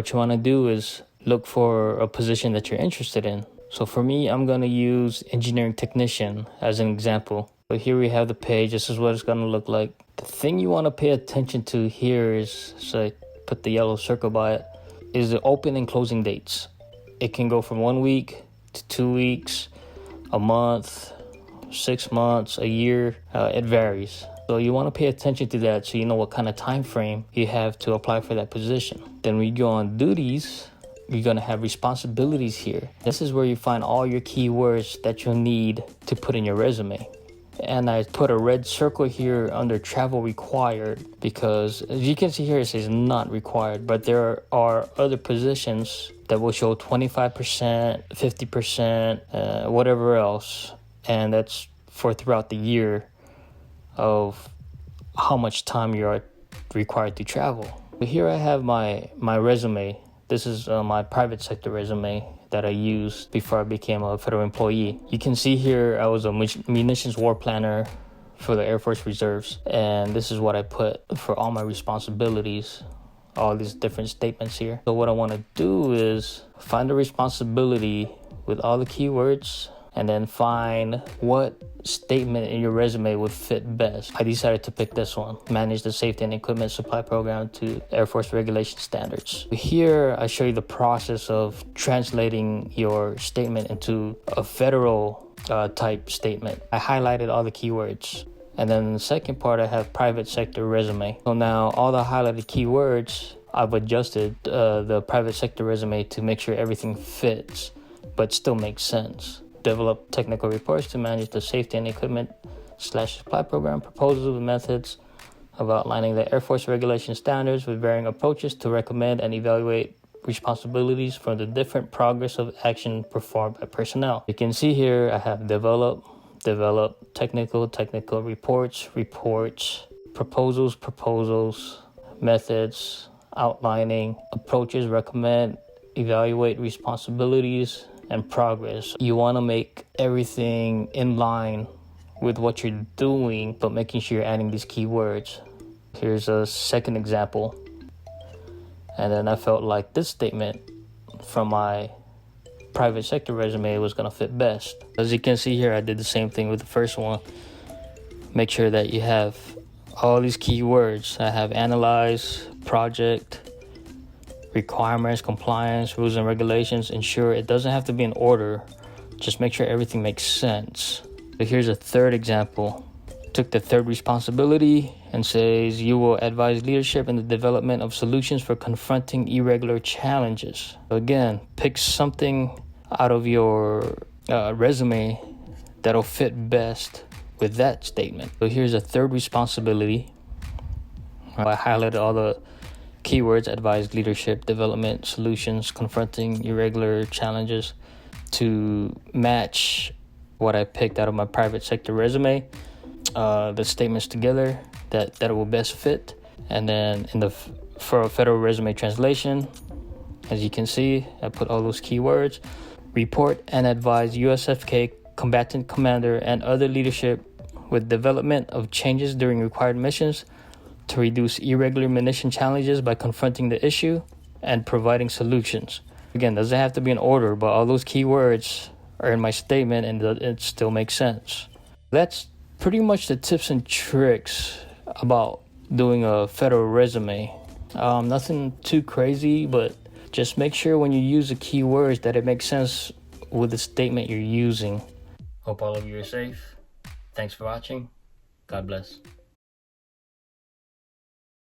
What you want to do is look for a position that you're interested in. So for me, I'm going to use engineering technician as an example. So here we have the page. This is what it's going to look like. The thing you want to pay attention to here is, so I put the yellow circle by it, is the open and closing dates. It can go from 1 week to 2 weeks, a month, 6 months, a year. It varies. So you want to pay attention to that so you know what kind of time frame you have to apply for that position. Then when you go on duties, you're going to have responsibilities here. This is where you find all your keywords that you'll need to put in your resume. And I put a red circle here under travel required because, as you can see here, it says not required, but there are other positions that will show 25%, 50%, whatever else. And that's for throughout the year of how much time you're required to travel. But here I have my resume. This is my private sector resume that I used before I became a federal employee. You can see here I was a munitions war planner for the Air Force Reserves, and this is what I put for all my responsibilities, all these different statements here. So what I want to do is find a responsibility with all the keywords and then find what statement in your resume would fit best. I decided to pick this one: manage the safety and equipment supply program to Air Force regulation standards. Here I show you the process of translating your statement into a federal type statement. I highlighted all the keywords. And then in the second part, I have private sector resume. So now all the highlighted keywords, I've adjusted the private sector resume to make sure everything fits but still makes sense. Develop technical reports to manage the safety and equipment / supply program, proposals and methods of outlining the Air Force regulation standards with varying approaches to recommend and evaluate responsibilities for the different progress of action performed by personnel. You can see here I have develop, technical reports, proposals, methods, outlining, approaches, recommend, evaluate responsibilities, and progress. You want to make everything in line with what you're doing, but making sure you're adding these keywords. Here's a second example. And then I felt like this statement from my private sector resume was going to fit best. As you can see here, I did the same thing with the first one. Make sure that you have all these keywords. I have analyze, project, requirements, compliance, rules and regulations. Ensure it doesn't have to be in order. Just make sure everything makes sense. So here's a third example. Took the third responsibility and says you will advise leadership in the development of solutions for confronting irregular challenges. So again, pick something out of your resume that'll fit best with that statement. So here's a third responsibility. I highlighted all the keywords: advise leadership, development, solutions, confronting irregular challenges, to match what I picked out of my private sector resume. The statements together that will best fit. And then for a federal resume translation, as you can see, I put all those keywords: report and advise USFK combatant commander and other leadership with development of changes during required missions to reduce irregular munition challenges by confronting the issue and providing solutions. Again, doesn't have to be in order, but all those keywords are in my statement and it still makes sense. That's pretty much the tips and tricks about doing a federal resume. Nothing too crazy, but just make sure when you use the keywords that it makes sense with the statement you're using. Hope all of you are safe. Thanks for watching. God bless.